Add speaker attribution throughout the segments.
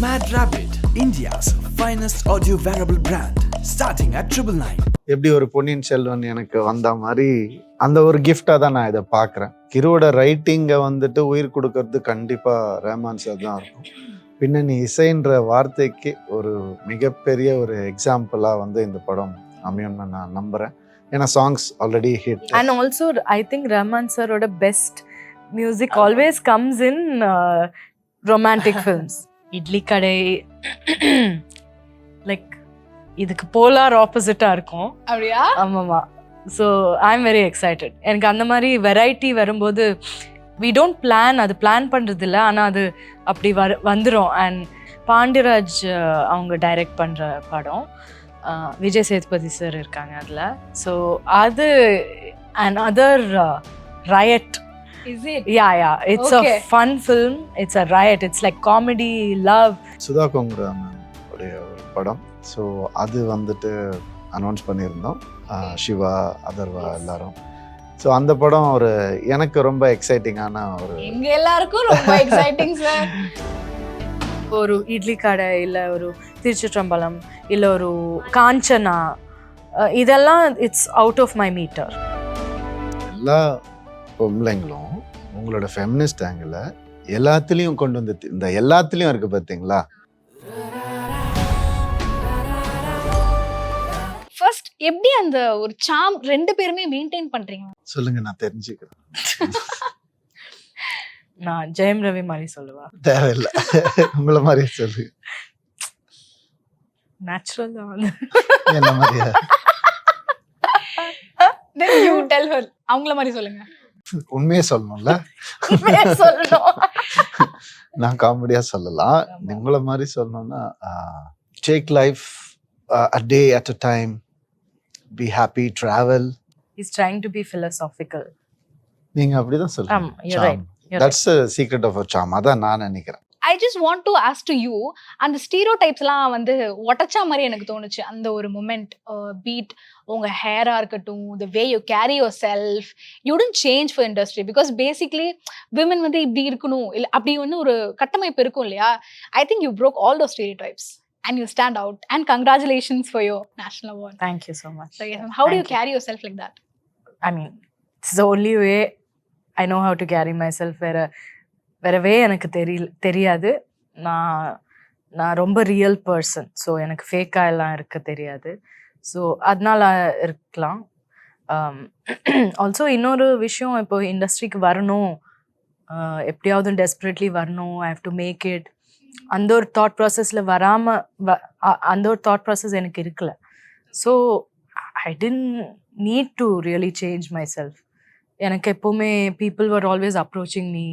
Speaker 1: Mad Rabbit, India's finest audio wearable brand, starting at 999.
Speaker 2: எப்படி ஒரு பொன்னியின் செல்வன் எனக்கு வந்த மாதிரி அந்த ஒரு கிஃப்டா தான் நான் இதை பார்க்குறேன். கிருவோட ரைட்டிங்கை வந்துட்டு உயிர் கொடுக்கறது கண்டிப்பா ரஹ்மான் சார் தான் இருக்கும். பின்னணி இசைன்ற வார்த்தைக்கு ஒரு மிகப்பெரிய ஒரு எக்ஸாம்பிளா வந்து இந்த படம் அமையும்னு நான் நம்புறேன். ஏன்னா songs already hit.
Speaker 3: And also I think Rahman sir oda best music always comes in romantic films. Idli Kadai like இதுக்கு போலார் ஆப்போசிட்டா இருக்கும்.
Speaker 4: அப்படியா?
Speaker 3: ஆமாமா. So I am very excited. எனக்கு அந்த மாதிரி வெரைட்டி வரும்போது வி டோன்ட் பிளான், அது பிளான் பண்ணுறது இல்லை, ஆனால் அது அப்படி வந்துடும். அண்ட் பாண்டியராஜ் அவங்க டைரக்ட் பண்ணுற படம், விஜய் சேதுபதி சார் இருக்காங்க அதில். ஸோ அது and other riot.
Speaker 4: Is it?
Speaker 3: Yeah, it's
Speaker 4: Okay.
Speaker 3: a fun film, it's a riot, it's like comedy, love.
Speaker 2: Sudha Kongara உடைய ஒரு படம். ஸோ அது வந்துட்டு அனௌன்ஸ் பண்ணியிருந்தோம், சிவா அதர்வா எல்லாரும். ஸோ அந்த படம் ஒரு எனக்கு ரொம்ப எக்ஸைட்டிங்கான ஒரு
Speaker 4: எங்க எல்லாருக்கும் ரொம்ப எக்ஸைட்டிங் சார்.
Speaker 3: ஒரு இட்லி கடை, இல்லை ஒரு திருச்சிற்றம்பலம், இல்லை ஒரு காஞ்சனா, இதெல்லாம் it's out of my meter.
Speaker 2: எல்லா பொம்பளைங்களும் உங்களோட ஃபெமினிஸ்ட் ஆங்கிள் எல்லாத்துலேயும் கொண்டு வந்து இந்த எல்லாத்துலேயும் இருக்குது பார்த்தீங்களா.
Speaker 4: ஃபர்ஸ்ட் எப்படி அந்த ஒரு சாம் ரெண்டு பேருமே மெயின்டைன் பண்றீங்க?
Speaker 2: சொல்லுங்க, நான் தெரிஞ்சுக்கிறேன்.
Speaker 3: நான் ஜெயம் ரவி மாதிரி சொல்லுவா.
Speaker 2: தேவையில்லை, உங்களை மாதிரியே சொல்லு.
Speaker 3: நேச்சுரல் தான் வந்து.
Speaker 2: என்ன மாதிரியா?
Speaker 4: Then you tell her. அவங்கள மாதிரி சொல்லுங்க.
Speaker 2: உண்மையே சொல்லணும்ல,
Speaker 3: சொல்லணும்.
Speaker 2: நான் காமெடியா சொல்லலாம். உங்களை மாதிரி சொல்லணும்னா take life a day at a time, be happy, travel.
Speaker 3: He's trying to be philosophical.
Speaker 2: நீங்க அப்படிதான் சொல்லுங்க.
Speaker 3: you're right.
Speaker 2: That's the secret of a charm. அதான் நான் நினைக்கிறேன்.
Speaker 4: I just want to ask to you, அந்த ஸ்டீரியோடைப்ஸ்லாம் வந்து ஒட்டச்சா மாதிரி எனக்கு தோணுச்சு அந்த ஒரு மொமெண்ட். பீட் உங்க ஹேரா இருக்கட்டும், the way you carry yourself, you didn't change for industry because basically women வந்து இப்படி இருக்கணும் இல்ல அப்படி ஒன்று ஒரு கட்டமைப்பு இருக்கும் இல்லையா. I think you broke all those stereotypes and you stand out, and congratulations for your national award.
Speaker 3: Thank you so much.
Speaker 4: So yes, how do you
Speaker 3: Thank
Speaker 4: carry yourself like that?
Speaker 3: I mean, it's the only way I know how to carry myself. வேற வே எனக்கு தெரியாது. நான் ரொம்ப real person. So எனக்கு ஃபேக்காக எல்லாம் இருக்க தெரியாது. So அதனால இருக்கலாம். ஆல்சோ இன்னொரு விஷயம், இப்போ இண்டஸ்ட்ரிக்கு வரணும், எப்படியாவது டெஸ்பரேட்லி வரணும், I have to make it, அந்த ஒரு தாட் ப்ராசஸில் அந்த ஒரு தாட் ப்ராசஸ் எனக்கு இருக்கல. So I tend need to really change myself. எனக்கு எப்போவுமே people were always approaching me,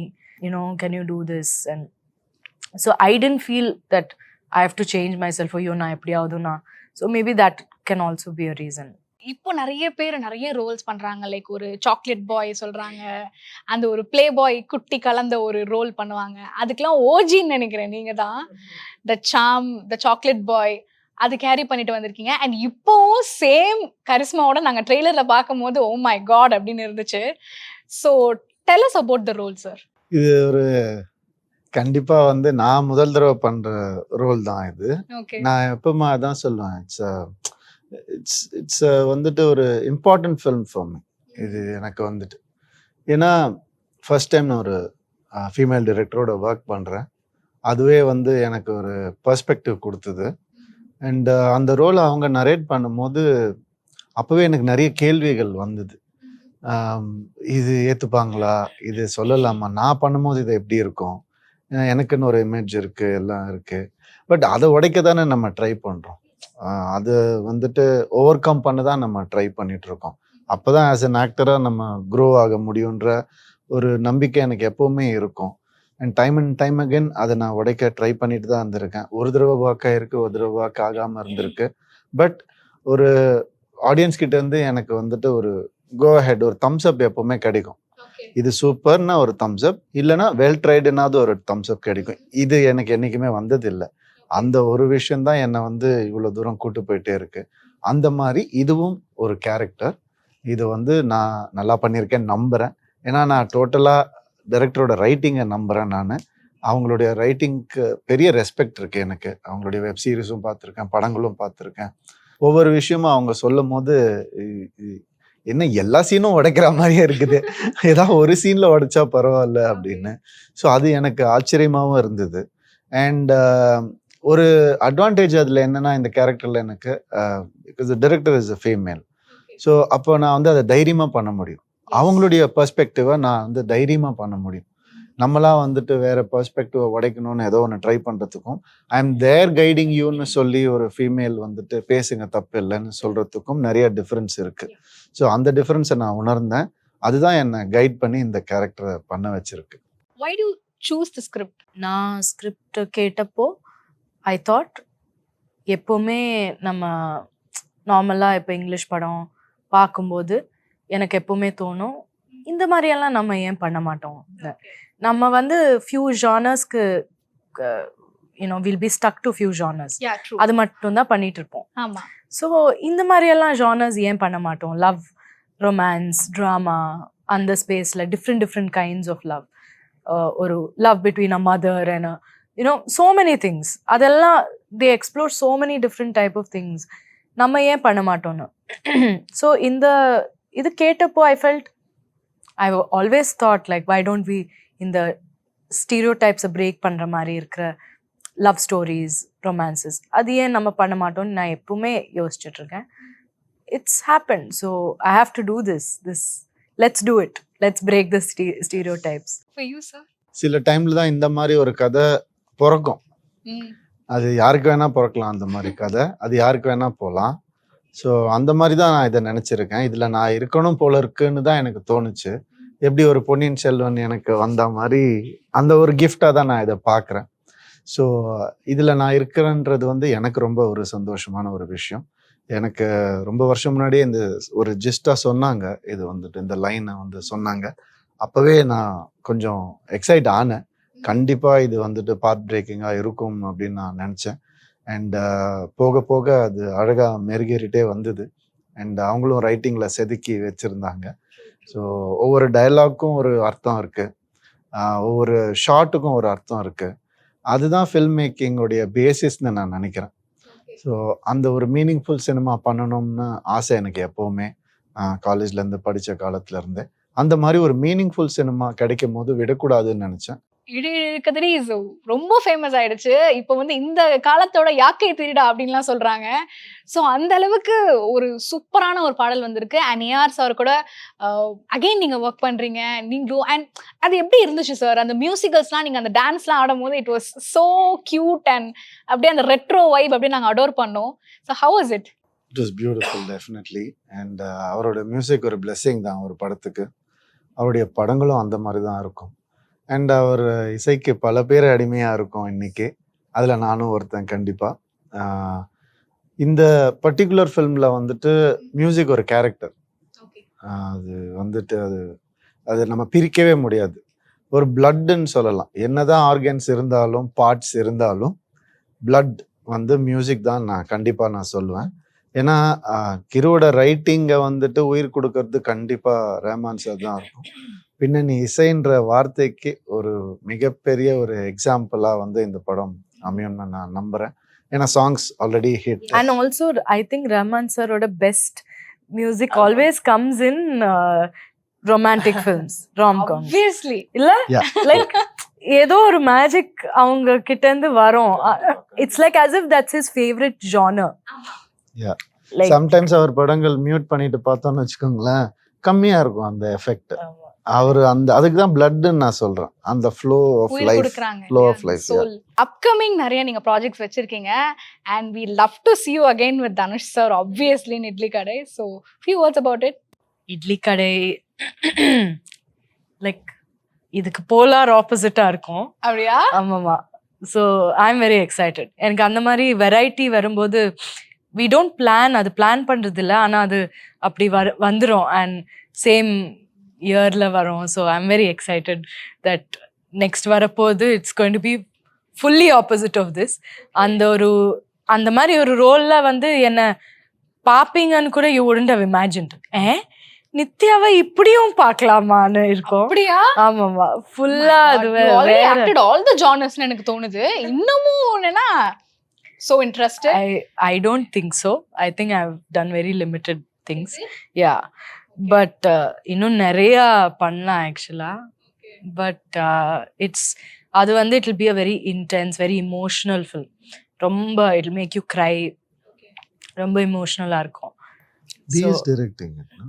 Speaker 3: can you do this? And so I didn't feel that I have to change myself for நான் எப்படியாவதுனா. So maybe that can also be a reason.
Speaker 4: இப்போ நிறைய பேர் நிறைய Rolle's பண்றாங்க. Like ஒரு chocolate boy சொல்றாங்க, அந்த ஒரு பிளே பாய் குட்டி கலந்த ஒரு ரோல் பண்ணுவாங்க. அதுக்கெல்லாம் ஓஜின்னு நினைக்கிறேன் நீங்க தான். த சாம், த சாக்லேட் பாய், அது கேரி பண்ணிட்டு வந்திருக்கீங்க. அண்ட் இப்போவும் சேம் கரிஸ்மாவோட நாங்க ட்ரெய்லர்ல பார்க்கும் போது ஓ மை காட் அப்படின்னு இருந்துச்சு. So tell us about the role sir.
Speaker 2: இது ஒரு கண்டிப்பா வந்து நான் முதல் தடவை பண்ற ரோல் தான் இது.
Speaker 4: ஓகே.
Speaker 2: நான் எப்பவுமே அதான் சொல்லுவேன், இட்ஸ் வந்துட்டு ஒரு இம்பார்ட்டன்ட் ஃபிலிம் ஃபார் மீ இது எனக்கு வந்துட்டு. ஏன்னா ஃபர்ஸ்ட் டைம் நான் ஒரு ஃபீமேல் டைரக்டரோட ஒர்க் பண்ணுறேன். அதுவே வந்து எனக்கு ஒரு பெர்ஸ்பெக்டிவ் கொடுத்தது. அண்ட் அந்த ரோலை அவங்க நரேட் பண்ணும்போது அப்போவே எனக்கு நிறைய கேள்விகள் வந்தது. இது ஏற்றுப்பாங்களா, இது சொல்லலாமா, நான் பண்ணும்போது இது எப்படி இருக்கும், எனக்குன்னு ஒரு இமேஜ் இருக்குது, எல்லாம் இருக்குது. பட் அதை உடைக்க தானே நம்ம ட்ரை பண்ணுறோம். அது வந்துட்டு ஓவர் கம் பண்ண தான் நம்ம ட்ரை பண்ணிகிட்ருக்கோம். அப்போ தான் ஆஸ் அன் ஆக்டராக நம்ம க்ரோ ஆக முடியுன்ற ஒரு நம்பிக்கை எனக்கு எப்போவுமே இருக்கும். அண்ட் டைம் அகெயின் அதை நான் உடைக்க ட்ரை பண்ணிட்டு தான் இருந்திருக்கேன். ஒரு தடவை ஒர்க் ஆகிருக்கு, ஒரு தடவை ஒர்க் ஆகாமல் இருந்திருக்கு. பட் ஒரு ஆடியன்ஸ் கிட்ட இருந்து எனக்கு வந்துட்டு ஒரு கோ ஹெட், ஒரு தம்ஸ் அப் எப்பவுமே கிடைக்கும். இது சூப்பர்னா ஒரு தம்ஸ் அப், இல்லைன்னா வெல் ட்ரைடுனாவது ஒரு தம்ஸ் அப் கிடைக்கும். இது எனக்கு என்னைக்குமே வந்தது இல்லை. அந்த ஒரு விஷயம்தான் என்னை வந்து இவ்வளோ தூரம் கூட்டு போயிட்டே இருக்கு. அந்த மாதிரி இதுவும் ஒரு கேரக்டர். இது வந்து நான் நல்லா பண்ணியிருக்கேன்னு நம்புகிறேன். ஏன்னா நான் டோட்டலாக டைரக்டரோட ரைட்டிங்கை நம்புகிறேன் நான். அவங்களுடைய ரைட்டிங்க்கு பெரிய ரெஸ்பெக்ட் இருக்குது எனக்கு. அவங்களுடைய வெப் சீரிஸும் பார்த்துருக்கேன், படங்களும் பார்த்துருக்கேன். ஒவ்வொரு விஷயமும் அவங்க சொல்லும் போது என்ன எல்லா சீனும் உடைக்கிற மாதிரியே இருக்குது, ஏதாவது ஒரு சீனில் உடைச்சா பரவாயில்ல அப்படின்னு. ஸோ அது எனக்கு ஆச்சரியமாகவும் இருந்தது. அண்ட் ஒரு அட்வான்டேஜ் அதில் என்னென்னா இந்த கேரக்டரில் எனக்கு because the director is a female. So அப்போ நான் வந்து அதை தைரியமாக பண்ண முடியும். அவங்களுடைய பெர்ஸ்பெக்டிவை நான் வந்து தைரியமாக பண்ண முடியும். நம்மளாம் வந்துட்டு வேற பெர்ஸ்பெக்டிவை உடைக்கணும்னு ஏதோ ஒன்று ட்ரை பண்ணுறதுக்கும், ஐ எம் தேர் கைடிங் யூன்னு சொல்லி ஒரு ஃபீமேல் வந்துட்டு பேசுங்க தப்பு இல்லைன்னு சொல்கிறதுக்கும் நிறைய டிஃப்ரென்ஸ் இருக்குது. ஸோ அந்த டிஃப்ரென்ஸை நான் உணர்ந்தேன். அதுதான் என்னை கைட் பண்ணி இந்த கேரக்டரை பண்ண வச்சிருக்கு.
Speaker 4: Why do you choose the script?
Speaker 3: நான் ஸ்கிரிப்ட் கேட்டப்போ ஐ தாட் எப்போவுமே நம்ம நார்மலாக இப்போ இங்கிலீஷ் படம் பார்க்கும்போது எனக்கு எப்போவுமே தோணும், இந்த மாதிரியெல்லாம் நம்ம ஏன் பண்ண மாட்டோம். நம்ம வந்து ஃபியூ ஜானர்ஸ்க்கு you know will be stuck to few genres,
Speaker 4: Yeah, true.
Speaker 3: அது மட்டும்தான் பண்ணிட்டு இருப்போம்.
Speaker 4: ஆமா.
Speaker 3: ஸோ இந்த மாதிரியெல்லாம் ஜானர்ஸ் ஏன் பண்ண மாட்டோம்? லவ், ரொமான்ஸ், ட்ராமா, அந்த ஸ்பேஸில் டிஃப்ரெண்ட் கைண்ட்ஸ் ஆஃப் லவ், ஒரு love between a mother and you know so many things, அதெல்லாம் they explore so many different type of things. நம்ம ஏன் பண்ண மாட்டோம்னு. ஸோ இது கேட்டப்போ I felt, I always thought like why don't we இந்த ஸ்டீரியோ டைப்ஸை பிரேக் பண்ணுற மாதிரி இருக்கிற லவ் ஸ்டோரிஸ், ரொமான்சஸ், அது ஏன் நம்ம பண்ண மாட்டோம்னு நான் எப்பவுமே யோசிச்சுட்டு இருக்கேன். It's happen, so I have to do this let's do it, let's break the stereo types.
Speaker 4: For you, sir?
Speaker 2: சில டைமில் தான் இந்த மாதிரி ஒரு கதை பிறக்கும். அது யாருக்கு வேணால் பிறக்கலாம் அந்த மாதிரி கதை, அது யாருக்கு வேணால் போகலாம். ஸோ அந்த மாதிரி தான் நான் இதை நினச்சிருக்கேன். இதில் நான் இருக்கணும் போல இருக்குன்னு தான் எனக்கு தோணுச்சு. எப்படி ஒரு பொன்னியின் செல்வன் எனக்கு வந்த மாதிரி அந்த ஒரு கிஃப்டாக தான் நான் இதை பார்க்குறேன். ஸோ இதில் நான் இருக்கிறேன்றது வந்து எனக்கு ரொம்ப ஒரு சந்தோஷமான ஒரு விஷயம். எனக்கு ரொம்ப வருஷம் முன்னாடியே இந்த ஒரு ஜிஸ்டாக சொன்னாங்க, இது வந்துட்டு இந்த லைனை வந்து சொன்னாங்க. அப்போவே நான் கொஞ்சம் எக்ஸைட் ஆனேன். கண்டிப்பாக இது வந்துட்டு பார்ட் பிரேக்கிங்காக இருக்கும் அப்படின்னு நான் நினச்சேன். அண்ட் போக போக அது அழகாக மெருகேறிட்டே வந்தது. அண்ட் அவங்களும் ரைட்டிங்கில் செதுக்கி வச்சுருந்தாங்க. ஸோ ஒவ்வொரு டயலாக்கும் ஒரு அர்த்தம் இருக்குது, ஒவ்வொரு ஷார்ட்டுக்கும் ஒரு அர்த்தம் இருக்குது. அதுதான் ஃபில்ம் மேக்கிங்கோடைய பேசிஸ்ன்னு நான் நினைக்கிறேன். ஸோ அந்த ஒரு மீனிங்ஃபுல் சினிமா பண்ணணும்னு ஆசை எனக்கு எப்போவுமே, காலேஜ்லேருந்து படித்த காலத்துலேருந்தே. அந்த மாதிரி ஒரு மீனிங்ஃபுல் சினிமா கிடைக்கும் போது விடக்கூடாதுன்னு நினச்சேன்.
Speaker 4: இடி கதிரி ரொம்ப ஃபேமஸ் ஆயிடுச்சு. இப்போ வந்து இந்த காலத்தோட யாக்கை திருடா அப்படின்லாம் சொல்றாங்க. ஸோ அந்த அளவுக்கு ஒரு சூப்பரான ஒரு பாடல் வந்திருக்கு. அண்ட் ஏஆர் சார் கூட அகைன் நீங்க ஒர்க் பண்றீங்க நீங்களும். அண்ட் அது எப்படி இருந்துச்சு சார்? அந்த மியூசிக்கல்ஸ்லாம் நீங்க அந்த டான்ஸ்லாம் ஆடும் போது it was so cute and அப்படியே அந்த ரெட்ரோ வைப் அப்படியே நாங்கள் அடோர் பண்ணோம். So how was it?
Speaker 2: It was beautiful definitely. And அவரோட மியூசிக் ஒரு பிளெஸ்ஸிங் தான் ஒரு படத்துக்கு. அவருடைய படங்களும் அந்த மாதிரி தான் இருக்கும். அண்ட் அவர் இசைக்கு பல பேர் அடிமையாக இருக்கும் இன்னைக்கு. அதில் நானும் ஒருத்தன் கண்டிப்பாக. இந்த பர்டிகுலர் ஃபில்மில் வந்துட்டு மியூசிக் ஒரு கேரக்டர். அது வந்துட்டு அது நம்ம பிரிக்கவே முடியாது. ஒரு பிளட்டுன்னு சொல்லலாம். என்னதான் ஆர்கன்ஸ் இருந்தாலும் பார்ட்ஸ் இருந்தாலும் பிளட் வந்து மியூசிக் தான் நான் கண்டிப்பாக சொல்லுவேன். ஏன்னா கிருவோட ரைட்டிங்கை வந்துட்டு உயிர் கொடுக்கறது கண்டிப்பாக ரஹ்மான் சார் தான் இருக்கும். பின்னணி இசைன்ற வார்த்தைக்கு ஒரு மிகப்பெரிய ஒரு எக்ஸாம்பிளாக வந்து இந்த படம் அமையும்னு நான் நம்புகிறேன். ஏன்னா songs already hit.
Speaker 3: And also I think Rahman சாரோட best music always comes in romantic films, romcom.
Speaker 4: Obviously.
Speaker 3: இல்ல லைக் ஏதோ ஒரு மேஜிக் அவங்க கிட்ட இருந்து வரும். It's like as if that's his favorite genre. Like
Speaker 2: sometimes அவர் படங்கள் மியூட் பண்ணிட்டு பார்த்தோம்னு வச்சுக்கோங்களேன், கம்மியா இருக்கும் அந்த எஃபெக்ட். அவர் அந்த அதுக்கு தான் பிளட்னு நான் சொல்றேன். அந்த flow of life, flow of life.
Speaker 4: Upcoming நிறைய நீங்க ப்ராஜெக்ட்ஸ் வச்சிருக்கீங்க. And we love to see you again with Dhanush sir obviously in Idli Kadai. So few words about it.
Speaker 3: Idli கடை லைக் இதுக்கு போலார் ஆப்போசிட்டா இருக்கும்.
Speaker 4: அப்படியா?
Speaker 3: ஆமாமா. So I am very excited. எனக்கு அந்த மாதிரி வெரைட்டி வரும்போது வி டோன்ட் பிளான், அது பிளான் பண்ணுறது இல்லை, ஆனால் அது அப்படி வந்துடும் அண்ட் சேம் இயரில் வரும். So I am very excited that next வரப்போது it's going to be fully opposite of this. அந்த மாதிரி ஒரு ரோலில் வந்து என்னை பார்ப்பீங்கன்னு கூட யூ வுடன்ட் ஹவ் இமேஜின்ட். நித்யாவை இப்படியும் பார்க்கலாமான்னு இருக்கும்.
Speaker 4: அப்படியா?
Speaker 3: ஆமாமா, ஃபுல்லா அது
Speaker 4: ஆக்டட் ஆல் தி ஜானர்ஸ்னு எனக்கு தோணுது. இன்னமும் என்னன்னா so interested.
Speaker 3: I don't think so. I think I've done very limited things. Yeah, but இன்னும் நிறைய பண்ணலாம் ஆக்சுவலா. But it's அது வந்து it will be a very intense, very emotional film. ரொம்ப it will make you cry. ரொம்ப எமோஷனலா இருக்கும்.
Speaker 2: He is directing it, no?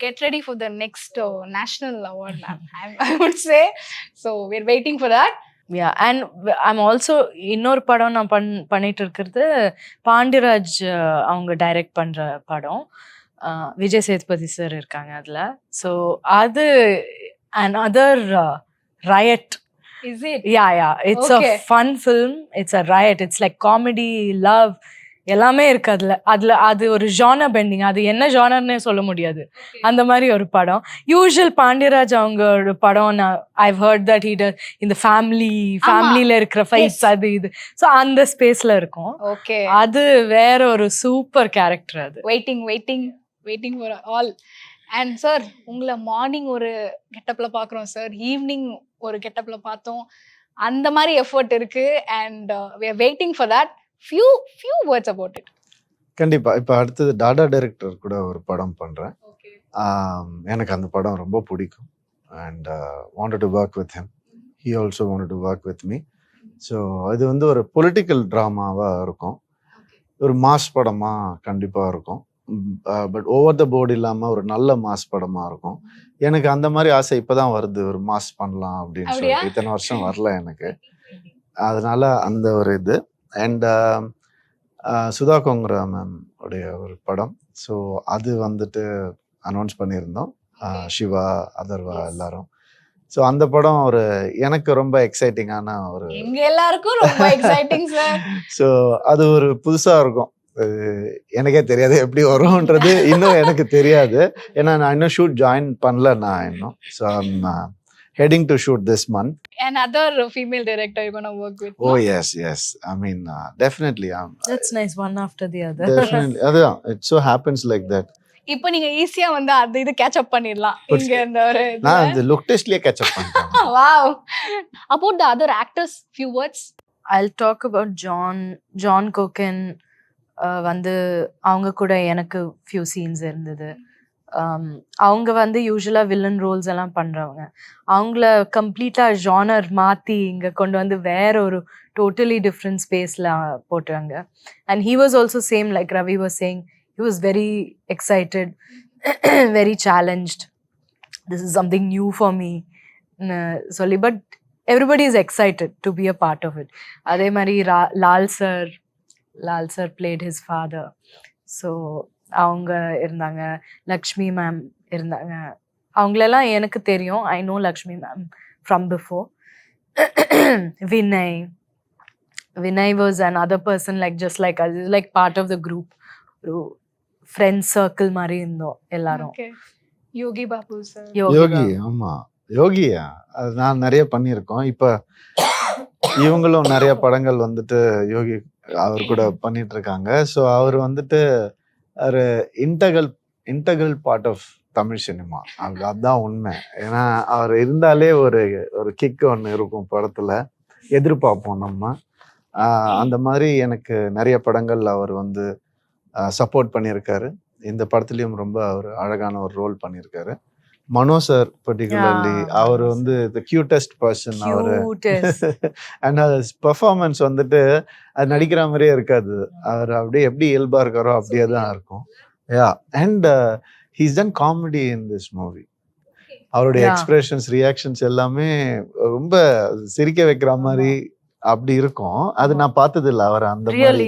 Speaker 4: Get ready for the next national award, ma'am. I would say. So we're waiting for that.
Speaker 3: Yeah, and I'm also இன்னொரு படம் நான் பண்ணிட்டு இருக்கிறது பாண்டியராஜ் அவங்க டைரக்ட் பண்ற படம். விஜய் சேதுபதி சார் இருக்காங்க அதுல. ஸோ அது another riot.
Speaker 4: Is it?
Speaker 3: Yeah, it's a fun film. It's a riot. It's like comedy, love, எல்லாமே இருக்கு அதுல. அது ஒரு ஜானர் பெண்டிங். அது என்ன ஜானர்னே சொல்ல முடியாது, அந்த மாதிரி ஒரு படம். யூஷுவல் பாண்டியராஜ் அவங்க படம் I've heard that he does இந்த ஃபேமிலியில இருக்கிற ஃபைட்ஸ் அது இது. ஸோ அந்த ஸ்பேஸ்ல இருக்கும்.
Speaker 4: ஓகே,
Speaker 3: அது வேற ஒரு சூப்பர் கேரக்டர். அது
Speaker 4: waiting for all. And sir, உங்களை மார்னிங் ஒரு கெட்டப்ல பாக்குறோம் சார், ஈவினிங் ஒரு கெட்டப்ல பார்த்தோம். அந்த மாதிரி எஃபர்ட் இருக்கு. And we are waiting for that. few words about it.
Speaker 2: கண்டிப்பா. இப்போ அடுத்தது டாடா டைரக்டர் கூட ஒரு படம் பண்றேன். எனக்கு அந்த படம் ரொம்ப பிடிக்கும். And wanted to work with him. He also wanted to work with me. So அது வந்து ஒரு பொலிட்டிக்கல் ட்ராமாவா இருக்கும். ஒரு மாஸ் படமா கண்டிப்பா இருக்கும். பட் ஓவர் த போர்டு இல்லாம ஒரு நல்ல மாஸ் படமா இருக்கும். எனக்கு அந்த மாதிரி ஆசை இப்பதான் வருது, ஒரு மாஸ் பண்ணலாம் அப்படின்னு சொல்லிட்டு. இத்தனை வருஷம் வரல எனக்கு. அதனால அந்த ஒரு இது. அண்ட் சுதா கோங்கரா மேம் உடைய ஒரு படம். ஸோ அது வந்துட்டு அனௌன்ஸ் பண்ணியிருந்தோம், சிவா, அதர்வா எல்லாரும். ஸோ அந்த படம் ஒரு எனக்கு ரொம்ப எக்ஸைட்டிங்கான ஒரு,
Speaker 4: எங்க எல்லாருக்கும் ரொம்ப எக்ஸைட்டிங் சார்.
Speaker 2: ஸோ அது ஒரு புதுசா இருக்கும். எனக்கே தெரியாது எப்படி வரும்ன்றது, இன்னும் எனக்கு தெரியாது. ஏன்னா நான் இன்னும் ஷூட் ஜாயின் பண்ணல நான் இன்னும். So I'm heading to shoot this month.
Speaker 4: Another female director you're going to work with?
Speaker 2: Oh yes. I mean, definitely.
Speaker 3: That's nice, one after the other.
Speaker 2: Definitely. It so happens like that.
Speaker 4: இப்போ நீங்க ஈஸியா வந்து அது இது catch up பண்ணிடலாம். இங்க இந்த ஒரு
Speaker 2: நான் அந்த லுக் டெஸ்ட்லயே கேட்ச் அப் பண்ணிட்டேன்.
Speaker 4: Wow. About the other actors, few words.
Speaker 3: I'll talk about John Coken. வந்து அவங்க கூட எனக்கு few scenes இருந்தது. அவங்க வந்து யூஸ்வலா வில்லன் ரோல்ஸ் எல்லாம் பண்றவங்க. அவங்கள கம்ப்ளீட்டா ஜானர் மாத்தி இங்க கொண்டு வந்து வேற ஒரு டோட்டலி டிஃப்ரெண்ட் ஸ்பேஸ்ல போட்டாங்க. And he was also same like Ravi was saying, he was very excited, very challenged. This is something new for me சொல்லி. But everybody is excited to be a part of it. அதே மாதிரி Lal sir played his father. So அவங்க இருந்தாங்க, Lakshmi ma'am இருந்தாங்க. அவங்களெல்லாம் எனக்கு தெரியும். I know Lakshmi ma'am from before. Vinay was another person like just like us, like part of the group. ஒரு friends circle மாதிரி இருந்தோம் எல்லாரும்.
Speaker 4: யோகி பாபு சார்.
Speaker 2: யோகி, ஆமா யோகியா, அது நான் நிறைய பண்ணியிருக்கோம். இப்போ இவங்களும் நிறைய படங்கள் வந்துட்டு யோகி அவர் கூட பண்ணிட்டு இருக்காங்க. ஸோ அவர் வந்துட்டு ஒரு integral part of Tamil cinema. அதுதான் உண்மை. ஏன்னா அவர் இருந்தாலே ஒரு கிக் ஒன்று இருக்கும் படத்துல, எதிர்பார்ப்போம் நம்ம. அந்த மாதிரி எனக்கு நிறைய படங்கள் அவர் வந்து சப்போர்ட் பண்ணியிருக்காரு. இந்த படத்துலயும் ரொம்ப ஒரு அழகான ஒரு ரோல் பண்ணியிருக்காரு. மனோ சார் பர்டிகுலர்லி, அவர் வந்து தி கியூட்டஸ்ட் பர்சன். அவரு அண்ட் பெர்ஃபார்மன்ஸ் வந்துட்டு அது நடிக்கிற மாதிரியே இருக்காது. அவர் அப்படியே எப்படி இயல்பா இருக்காரோ அப்படியே தான் இருக்கும். And he's ton comedy in this movie. அவருடைய எக்ஸ்பிரஷன்ஸ், ரியாக்ஷன்ஸ் எல்லாமே ரொம்ப சிரிக்க வைக்கிற மாதிரி அப்படி இருக்கும். அது நான் பார்த்தது இல்ல அவர் அந்த மாதிரி.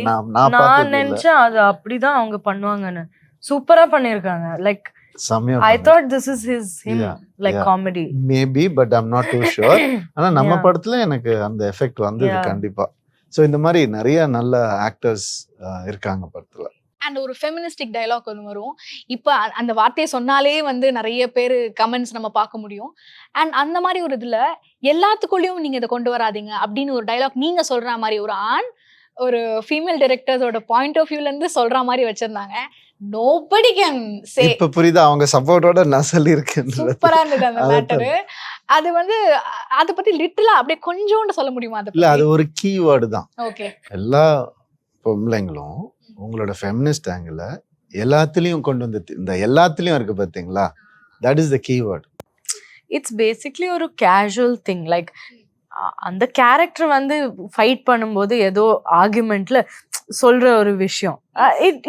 Speaker 2: நான்
Speaker 3: நினைச்சேன் அது அப்படிதான் அவங்க பண்ணுவாங்கன்னு. சூப்பரா பண்ணிருக்காங்க. Like I thought this is him like comedy
Speaker 2: maybe, but I'm not too sure. ஆனா நம்ம படத்துல எனக்கு அந்த எஃபெக்ட் வந்தது கண்டிப்பா. சோ இந்த மாதிரி நிறைய நல்ல ஆக்டர்ஸ் இருக்காங்க படத்துல.
Speaker 4: அண்ட் ஒரு ஃபெமினிஸ்டிக் டயலாக் ஒன்று வரும். இப்போ அந்த வார்த்தையை சொன்னாலே வந்து நிறைய பேர் கமெண்ட்ஸ் நம்ம பார்க்க முடியும். அண்ட் அந்த மாதிரி ஒரு இதில் எல்லாத்துக்குள்ளேயும் நீங்கள் இதை கொண்டு வராதீங்க அப்படின்னு ஒரு டயலாக் நீங்கள் சொல்கிற மாதிரி, ஒரு ஆண் ஒரு ஃபீமேல் டைரக்டர்ஸோட பாயிண்ட் ஆஃப் வியூல இருந்து சொல்ற மாதிரி வச்சிருந்தாங்க. Nobody can say.
Speaker 2: இப்ப புரியுதா அவங்க சப்போர்ட்டோட நான் சொல்லியிருக்கேன்.
Speaker 4: சூப்பரா இருந்தது அந்த மேட்டர். அது வந்து அத பத்தி லிட்டரலா அப்படியே கொஞ்சோண்டு சொல்ல முடியுமா? அது
Speaker 2: இல்ல அது ஒரு கீவேர்டு தான்.
Speaker 4: ஓகே.
Speaker 2: எல்லா பொம்பளைங்களும் உங்களோட ஃபெமினிஸ்ட் ஆங்கிள் எல்லாத்துலயும் கொண்டு வந்து இந்த எல்லாத்துலயும் இருக்கு பாத்தீங்களா, that is the keyword.
Speaker 3: It's basically ஒரு கேஷுவல் திங். லைக் அந்த கேரக்டர் வந்து ஃபைட் பண்ணும்போது ஏதோ ஆர்குமெண்ட்ல சொல்ற ஒரு விஷயம்.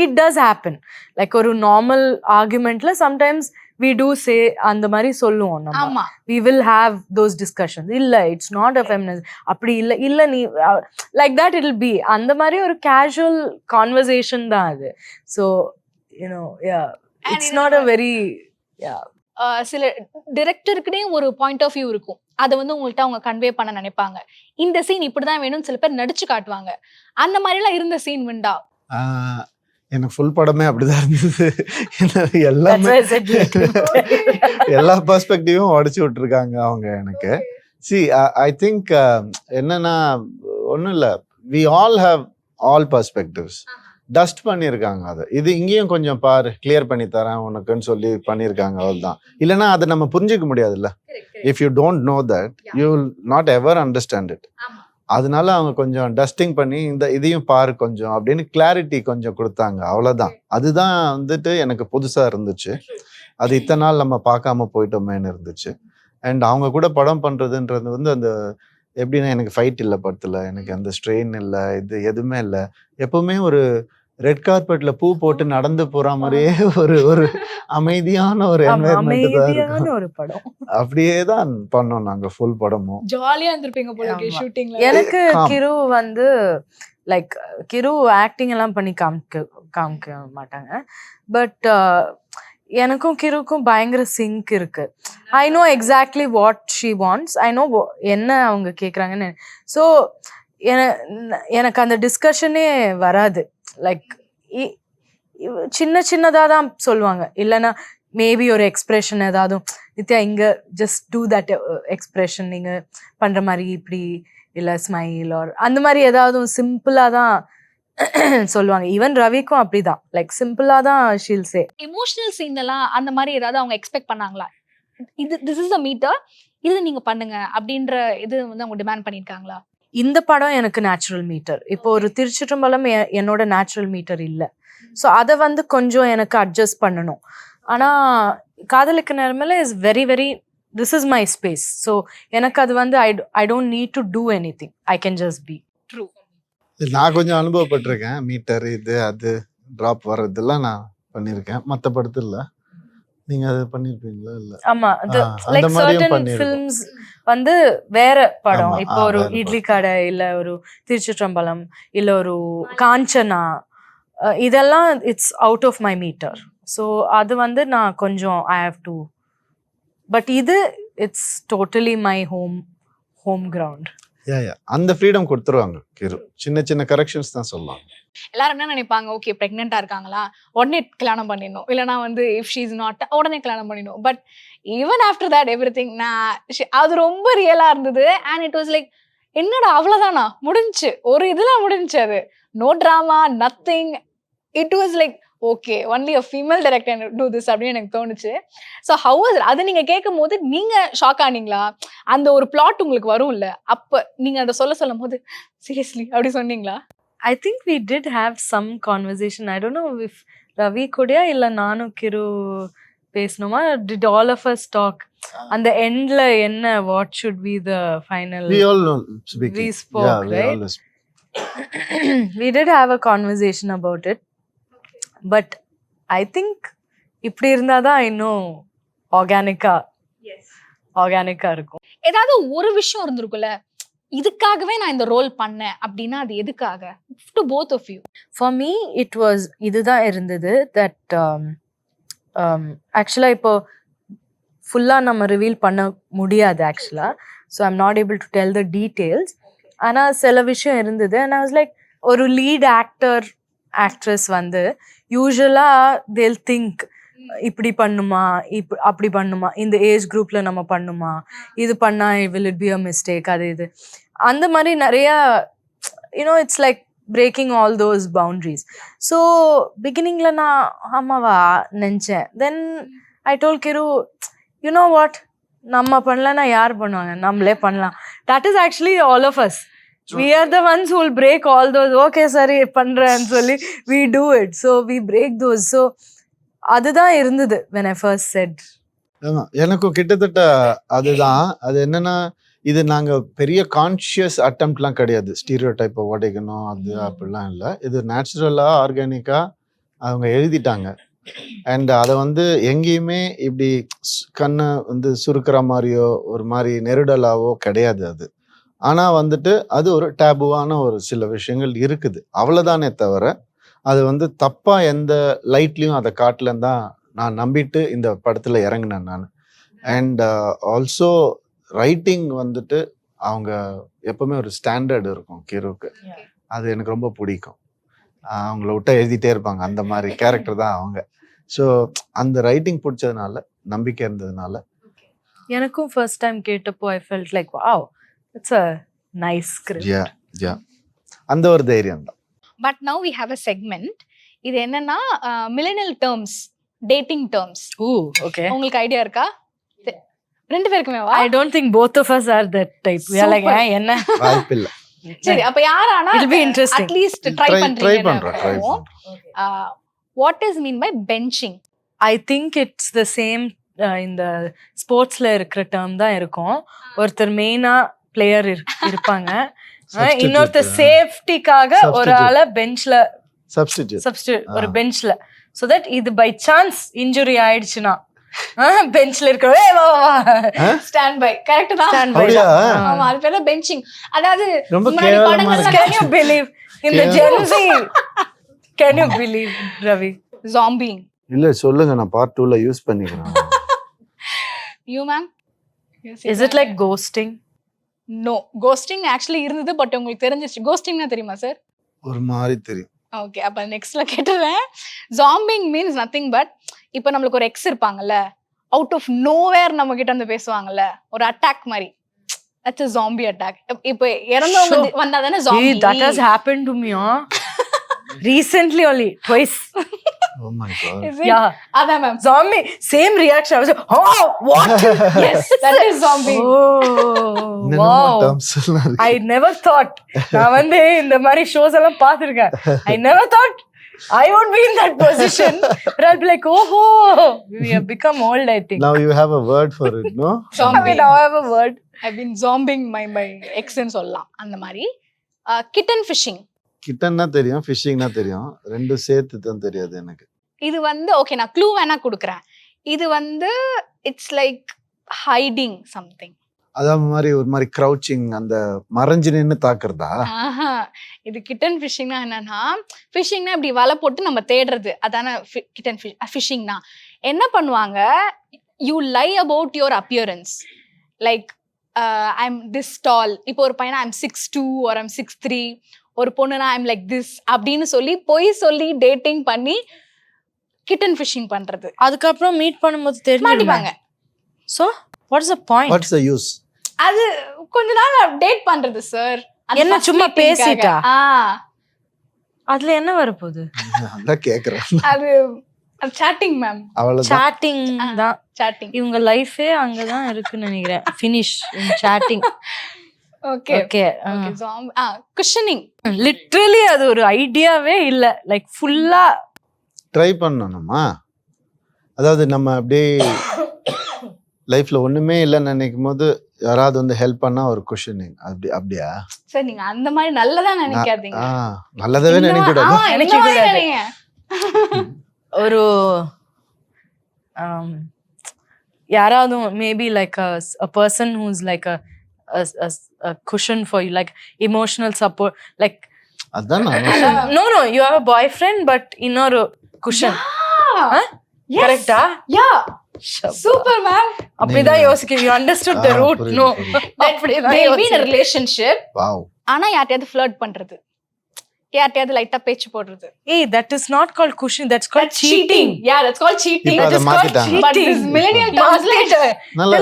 Speaker 3: It does happen. லைக் ஒரு நார்மல் ஆர்குமெண்ட்ல சம்டைம்ஸ் we do say அந்த மாதிரி சொல்லுவோம் நம்ம.
Speaker 4: ஆமா.
Speaker 3: we will have those discussions. இல்ல இட்ஸ் நாட் a feminist, அப்படி இல்ல நீ like that it will be அந்த மாதிரி ஒரு கேஷுவல் கான்வர்சேஷன் தான் அது. So you know it's not a very
Speaker 4: சில டிரெக்டருக்குனே ஒரு பாயிண்ட் ஆஃப் வியூ இருக்கும். அதை வந்து உங்கள்கிட்ட அவங்க கன்வே பண்ண நினைப்பாங்க. இந்த சீன் இப்படிதான் வேணும்னு சில பேர் நடிச்சு காட்டுவாங்க. அந்த மாதிரி எல்லாம் இருந்த சீன் உண்டா?
Speaker 2: எனக்கு ஃபுல் படமே அப்படிதான் இருந்தது. எல்லாமே எல்லா பெர்ஸ்பெக்டிவும் உடைச்சு விட்டுருக்காங்க அவங்க எனக்கு. ஐ திங்க் என்னன்னா ஒன்றும் இல்லை, we all have all perspectives. Dust பண்ணியிருக்காங்க அதை. இது இங்கேயும் கொஞ்சம் பாரு, கிளியர் பண்ணி தரேன் உனக்குன்னு சொல்லி பண்ணியிருக்காங்க, அவ்வளோதான். இல்லைன்னா அதை நம்ம புரிஞ்சிக்க முடியாதுல்ல. If you don't know that you will not ever understand it. அதனால அவங்க கொஞ்சம் டஸ்டிங் பண்ணி இந்த இதையும் பாரு கொஞ்சம் அப்படின்னு கிளாரிட்டி கொஞ்சம் கொடுத்தாங்க, அவ்வளோதான். அதுதான் வந்துட்டு எனக்கு புதுசாக இருந்துச்சு. அது இத்தனை நாள் நம்ம பார்க்காம போயிட்டோமேன்னு இருந்துச்சு. அண்ட் அவங்க கூட படம் பண்ணுறதுன்றது வந்து அந்த எப்படின்னா, எனக்கு ஃபைட் இல்லை படத்தில், எனக்கு அந்த ஸ்ட்ரெயின் இல்லை, இது எதுவுமே இல்லை. எப்பவுமே ஒரு ரெட் கார்பெட்ல பூ போட்டு நடந்து போற மாதிரியே ஒரு அமைதியான ஒரு என்வைரன்மெண்ட் தான் இருக்கும்.
Speaker 3: ஒரு படம்
Speaker 2: அப்படியே தான் பண்ணோம் நாங்க ஃபுல் படமும்.
Speaker 4: ஜாலியா இருந்திருப்பீங்க போல இருக்கு ஷூட்டிங்ல.
Speaker 3: எனக்கு கிரு வந்து லைக் கிரு ஆக்டிங் எல்லாம் பண்ணி காமிக்க மாட்டாங்க. பட் எனக்கும் கிருக்கும் பயங்கர சிங்க் இருக்கு. I know exactly what she wants. I know என்ன அவங்க கேட்குறாங்கன்னு. ஸோ எனக்கு அந்த டிஸ்கஷனே வராது. லைக் சின்னதாக தான் சொல்லுவாங்க. இல்லைன்னா மேபி ஒரு எக்ஸ்பிரஷன் ஏதாவது, நித்யா இங்கே ஜஸ்ட் டூ தட் எக்ஸ்பிரஷன் நீங்கள் பண்ணுற மாதிரி இப்படி, இல்லை ஸ்மைல் ஆர் அந்த மாதிரி ஏதாவது சிம்பிளாக தான் சொல்லுவாங்க. ஈவன் ரவிக்கும் அப்படிதான், லைக் சிம்பிளா தான் ஷீல் சே.
Speaker 4: எமோஷனல் சீன் எல்லாம் அந்த மாதிரி ஏதாவது அவங்க எக்ஸ்பெக்ட் பண்ணாங்களா? திஸ் இஸ் a மீட்டர், இது நீங்க பண்ணுங்க அப்படின்ற இது வந்து அவங்க டிமாண்ட் பண்ணிருக்காங்களா?
Speaker 3: இந்த படம் எனக்கு நேச்சுரல் மீட்டர். இப்போ ஒரு திருச்சிற்றம்பலம் என்னோட நேச்சுரல் மீட்டர் இல்லை. ஸோ அதை வந்து கொஞ்சம் எனக்கு அட்ஜஸ்ட் பண்ணணும். ஆனால் காதலுக்கு நேரமில்ல is very very this is my space. So எனக்கு அது வந்து I don't need to do anything, I can just be.
Speaker 4: True.
Speaker 2: நான் கொஞ்சம் அனுபவப்பட்டிருக்கேன். மீட்டர் இது அது ட்ராப் வர்றதெல்லாம் நான் பண்ணியிருக்கேன். மற்ற படத்துல இல்லை. நீங்க அதை பண்ணிருப்பீங்களா? இல்ல.
Speaker 3: ஆமா, லைக் சர்டன் ஃபிலிம்ஸ் வந்து வேற படம். இப்போ ஒரு இட்லி கடை, இல்ல ஒரு திருச்சிற்றம்பலம், இல்ல ஒரு காஞ்சனா, இதெல்லாம் it's out of my meter. So அது வந்து நான் கொஞ்சம் ஐ ஹாவ் டு. பட் இது it's totally my home ground.
Speaker 2: அந்த ஃப்ரீடம் கொடுத்துருவாங்க கிரு. சின்ன சின்ன கரெக்ஷன்ஸ் தான் சொல்லலாம்.
Speaker 4: எல்லாரும் என்ன நினைப்பாங்க, ஓகே பிரெக்னெண்டா இருக்காங்களா, உடனே கல்யாணம் பண்ணிடணும், இல்லைனா வந்து இஃப் ஷீ இஸ் நாட் உடனே கல்யாணம் பண்ணிடணும். But even after that every thing அது ரொம்ப ரியலா இருந்தது. அண்ட் இட் வாஸ் லைக், என்னடா அவ்வளவுதானா முடிஞ்சு, ஒரு இதுல முடிஞ்சு, அது no drama nothing. It was like okay only a female director do this அப்படின்னு எனக்கு தோணுச்சு. So how was it? அது நீங்க கேட்கும் போது நீங்க ஷாக் ஆனீங்களா? அந்த ஒரு பிளாட் உங்களுக்கு வரும் இல்ல, அப்ப நீங்க அதை சொல்லும் போது சீரியஸ்லி அப்படி சொன்னீங்களா?
Speaker 3: I think we did have some conversation. I don't know if Ravi Kodya illa nanu Kiru pesnoma. Did all of us talk? And the end la enna, what should be the final?
Speaker 2: We all know speaking.
Speaker 3: We spoke,
Speaker 2: yeah,
Speaker 3: right? We did have a conversation about it. But I think இப்படி இருந்தாதான் இன்னும் ஆர்கானிக்கா இருக்கும்.
Speaker 4: ஏதாவது ஒரு விஷயம் இருந்திருக்குல்ல, இதுக்காகவே நான் இந்த ரோல் பண்ணேன் அப்படின்னா அது எதுக்காக? To both of you.
Speaker 3: For me it was இதுதான் இருந்தது. தட் ஆக்சுவலாக இப்போ ஃபுல்லாக நம்ம ரிவீல் பண்ண முடியாது ஆக்சுவலாக. So I'm not able to tell the details. ஆனால் சில விஷயம் இருந்தது. அண்ட் ஐ வாஸ் லைக், ஒரு லீட் ஆக்ட்ரஸ் வந்து யூஸ்வலாக தேல் திங்க் இப்படி பண்ணுமா, அப்படி பண்ணுமா, இந்த ஏஜ் குரூப்ல நம்ம பண்ணுமா, இது பண்ணா will it be a mistake, அது இது அந்த மாதிரி நிறைய you know it's like breaking all those boundaries. So beginning la na amava nenchen. Then I told Kiru, you know what, நம்ம பண்ணலன்னா யார் பண்ணுவாங்க, நம்மளே பண்ணலாம். That is actually all of us. We are the ones who will break all those. Okay sorry பண்றேன்னு சொல்லி we do it. So we break those. So அதுதான் இருந்தது when I first said.
Speaker 2: ஆமா, எனக்கும் கிட்டத்தட்ட அதுதான். அது என்னன்னா, இது நாங்க பெரிய கான்ஷியஸ் அட்டம்ப்ட்லாம் கிடையாது. ஸ்டீரியோ டைப்பை உடைக்கணும் அது அப்படிலாம் இல்லை. இது நேச்சுரலா ஆர்கானிக்கா அவங்க எழுதிட்டாங்க. அண்ட் அதை வந்து எங்கேயுமே இப்படி கண்ணை வந்து சுருக்கிற மாதிரியோ ஒரு மாதிரி நெருடலாவோ கிடையாது அது. ஆனா வந்துட்டு அது ஒரு டேபுவான ஒரு சில விஷயங்கள் இருக்குது, அவ்வளவுதானே தவிர அது வந்து தப்பா எந்த லைட்லயும் அதை காட்டலன்னு தான் நான் நம்பிட்டு இந்த படத்துல இறங்கினேன் நான். அண்ட் ஆல்சோ ரைட்டிங் வந்துட்டு அவங்க எப்பவுமே ஒரு ஸ்டாண்டர்ட் இருக்கும் கிருக்கு. அது எனக்கு ரொம்ப பிடிக்கும். அவங்கள விட்டா எழுதிட்டே இருப்பாங்க, அந்த மாதிரி கேரக்டர் தான் அவங்க. ஸோ அந்த ரைட்டிங் பிடிச்சதுனால, நம்பிக்கை இருந்ததுனால.
Speaker 3: எனக்கும் ஃபர்ஸ்ட் டைம் கேட்டப்போ I felt like wow, it's a nice script.
Speaker 2: Yeah அந்த ஒரு தைரியம் தான்.
Speaker 4: But now we have a segment. இது என்னன்னா millennial terms, dating terms.
Speaker 3: Oh okay,
Speaker 4: உங்களுக்கு ஐடியா இருக்கா? ரெண்டு பேருக்குமே வா?
Speaker 3: I don't think both of us are that type. We are like என்ன
Speaker 2: வாய்ப்பில்லை.
Speaker 4: சரி, அப்ப யாரானா
Speaker 3: It'll be interesting.
Speaker 4: at least try
Speaker 2: try
Speaker 4: பண்றீங்க.
Speaker 2: பண்றோம்.
Speaker 4: What is mean by benching?
Speaker 3: I think it's the same இந்த ஸ்போர்ட்ஸ்ல இருக்கிற டேர்ம் தான் இருக்கும். ஒருத்தர் மெயினா பிளேயர் இருப்பாங்க, இன்னொருத்தர் சேஃப்டிக்காக ஒரு ஆளை பெஞ்ச்ல சப்ஸ்டிட்யூட் ஒரு பெஞ்ச்ல, so that இது பை சான்ஸ் இன்ஜுரி ஆயிடுச்சுன்னா பெஞ்ச்ல இருக்கவே
Speaker 4: ஸ்டாண்ட் பை. கரெக்ட் தான்.
Speaker 3: Stand by.
Speaker 4: ஆமா, அது பேர் பெஞ்சிங். அதாவது
Speaker 2: ரொம்ப
Speaker 4: முன்னாடி
Speaker 2: கேவலமா
Speaker 4: படங்கள்ல
Speaker 3: Can you believe in the Gen Z? Can you believe, Ravi?
Speaker 4: zombieing.
Speaker 2: இல்ல சொல்லுங்க, நான் பார்ட் 2ல யூஸ் பண்ணிக்கிறேன்.
Speaker 4: You ma'am?
Speaker 3: Is it like ghosting?
Speaker 4: No, ghosting actually இருந்தது, பட் உங்களுக்கு தெரிஞ்சிச்சு. ghostingனா தெரியுமா சார்?
Speaker 2: ஒரு மாதிரி தெரியும்.
Speaker 4: ஓகே, அப்ப நெக்ஸ்ட்ல கேட்டுறேன். zombieing means nothing but இப்போ நம்மளுக்கு ஒரு எக்ஸ் இருப்பாங்கல்ல, அவுட் ஆஃப் நோவேர் நம்ம கிட்ட வந்து பேசுவாங்கல்ல, ஒரு அட்டாக் மாதிரி. That's a zombie attack. இப்போ இறந்தவங்க வந்தாதானே zombie.
Speaker 3: That has happened to me recently only twice.
Speaker 2: Oh my god.
Speaker 4: Is it?
Speaker 3: Yeah,
Speaker 4: அதான் ma'am.
Speaker 3: zombie same reaction. I was like, oh what?
Speaker 4: Yes, that is zombie.
Speaker 3: Oh wow, I never thought. நான் வந்து இந்த மாதிரி shows எல்லாம் பார்த்திருக்கேன். I never thought I would be in that position. But I'll be like, oh, we have become old, I think.
Speaker 2: Now you have a word for it, no?
Speaker 3: I mean, now I have a word.
Speaker 4: I've been zombieing my ex ன்னு சொல்லலாம். அந்த மாதிரி kitten fishing.
Speaker 2: கிட்டன்னா தெரியும், ஃபிஷிங்னா தெரியும், ரெண்டு சேர்த்து தான் தெரியாது எனக்கு.
Speaker 4: இது வந்து ஓகே, நான் க்ளூ வேணா கொடுக்குறேன். இது வந்து இட்ஸ் லைக் ஹைடிங் சம்திங்.
Speaker 2: அதான் மாதிரி ஒரு மாதிரி க்ரௌச்சிங், அந்த மறைஞ்சு நின்னு தாக்குறதா?
Speaker 4: இது கிட்டன் ஃபிஷிங்னா என்னன்னா, ஃபிஷிங்னா இப்படி வலை போட்டு நம்ம தேடுறது, அதான கிட்டன் ஃபிஷிங்னா. என்ன பண்ணுவாங்க, you lie about your appearance. Like I'm this tall. இப்போ ஒரு பையனா ஐம் 6'2" or I'm 6'3", ஒரு பொண்ணுனா ஐம் லைக் திஸ் அப்படின்னு சொல்லி பொய் சொல்லி டேட்டிங் பண்ணி கிட்டன் ஃபிஷிங் பண்றது.
Speaker 3: அதுக்கப்புறம் மீட் பண்ணும்போது தெரிஞ்சுப்பாங்க. So what's the point?
Speaker 2: What's the use?
Speaker 4: அது கொஞ்ச நாள் டேட் பண்றது சார்.
Speaker 3: என்ன சும்மா பேசிட்டா? அதுல என்ன வரப்போகுது?
Speaker 2: அதான் கேக்குறேன்.
Speaker 4: அது சாட்டிங் மேம்.
Speaker 2: அவ்வளவுதான்.
Speaker 3: சாட்டிங் தான்.
Speaker 4: சாட்டிங்.
Speaker 3: இவங்க லைஃபே அங்கதான் இருக்குன்னு நினைக்கிறேன். Finish in chatting.
Speaker 4: Okay
Speaker 3: okay.
Speaker 4: Cushioning.
Speaker 3: Literally அது ஒரு ஐடியாவே இல்ல. லைக் ஃபுல்லா
Speaker 2: ட்ரை பண்ணணுமா? அதாவது நம்ம அப்படியே லைஃப்ல ஒண்ணுமே இல்லைன்னு நினைக்கும் போது யாராவது வந்து ஹெல்ப் பண்ணா ஒரு குஷனிங். அப்படியா
Speaker 4: சார்? நீங்க அந்த மாதிரி நல்லதா நினைக்காதீங்க.
Speaker 2: நல்லதாவே நினைக்கூடாது.
Speaker 3: ஒரு யாராவது maybe like a person who's like a cushion for you, like emotional support, like
Speaker 2: அதான்
Speaker 3: no you have a boyfriend but இன்னொரு cushion. கரெக்ட்டா?
Speaker 4: யா, சூப்பர் மேம்.
Speaker 3: அப்படிதான் யோசிக்கிறீங்க. you understood the root. No, அப்படிதான்
Speaker 4: maybe a relationship.
Speaker 2: wow.
Speaker 4: ஆனா யார்ட்டையாவது flirt பண்றது, யார்ட்டையாவது லைட்டா பேச்சு போடுறது.
Speaker 3: that is not called cushion, that's called cheating.
Speaker 4: Yeah, that's called cheating.
Speaker 2: இப்ப அதை மாத்திட்டாங்க.
Speaker 4: But this millennial terms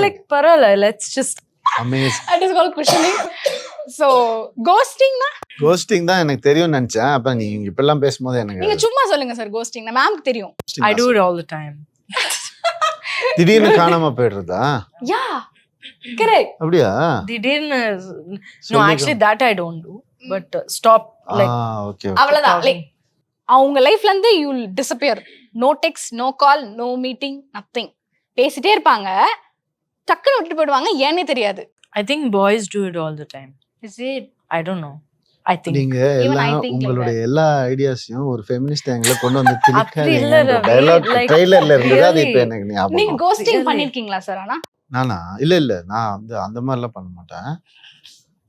Speaker 3: like பரவாயில்ல, let's just
Speaker 2: amazing.
Speaker 4: that is called cushioning. So கோஸ்டிங்னா
Speaker 2: கோஸ்டிங் தான் எனக்கு தெரியும்னு நினைச்சேன். அப்ப நீங்க இப்பெல்லாம் பேசும்போது எனக்கு
Speaker 4: நீங்க சும்மா சொல்லுங்க சார். கோஸ்டிங்னா மேம்க்கு தெரியும்.
Speaker 3: I do it all the time.
Speaker 2: திடீர்னு காணாம போயிடுறதா?
Speaker 4: Yeah correct.
Speaker 2: அப்படியா?
Speaker 3: திடீர்னு no, actually that I don't do. But stop like
Speaker 2: okay.
Speaker 4: அவ்வளவுதான். லைக் அவங்க லைஃப்ல இருந்து you will disappear. No text, no call, no meeting, nothing. பேசிட்டே இருப்பாங்க, டக்குன்னு விட்டுட்டு போயிடுவாங்க, ஏன்னே தெரியாது.
Speaker 3: I think boys do it all the time.
Speaker 4: Is it?
Speaker 3: I don't know. I think
Speaker 2: நீங்க
Speaker 4: Even I
Speaker 2: எல்லாம்
Speaker 4: think like
Speaker 2: உங்களுடைய எல்லா ஐடியாஸையும் ஒரு ஃபெமினிஸ்ட் ஆங்கிள் கொண்டு வந்து
Speaker 3: அப்படி இல்ல
Speaker 2: திணிக்காதீங்க.
Speaker 3: ரவி,
Speaker 2: டயலாக்
Speaker 3: like
Speaker 2: ட்ரைலர்ல இருந்தது அது
Speaker 3: really.
Speaker 2: இப்ப எனக்கு
Speaker 4: நீங்க
Speaker 2: ஞாபகம்.
Speaker 4: Ghosting
Speaker 3: Really?
Speaker 4: பண்ணிருக்கீங்களா சார்? ஆனா
Speaker 2: நானா? இல்ல நான் வந்து அந்த மாதிரிலாம் பண்ண மாட்டேன்.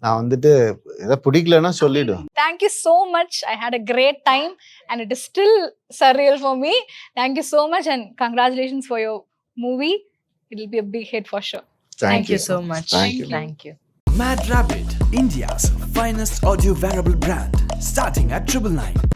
Speaker 2: நான் வந்துட்டு எதை பிடிக்கலன்னா சொல்லிடுவேன்.
Speaker 4: thank you so much. I had a great time and it is still surreal for me. Thank you so much and congratulations for your movie. It will be a big hit for sure.
Speaker 3: Thank you so much.
Speaker 2: Thank you.
Speaker 3: Thank you.
Speaker 1: Mad Rabbit, India's finest audio wearable brand, starting at 999.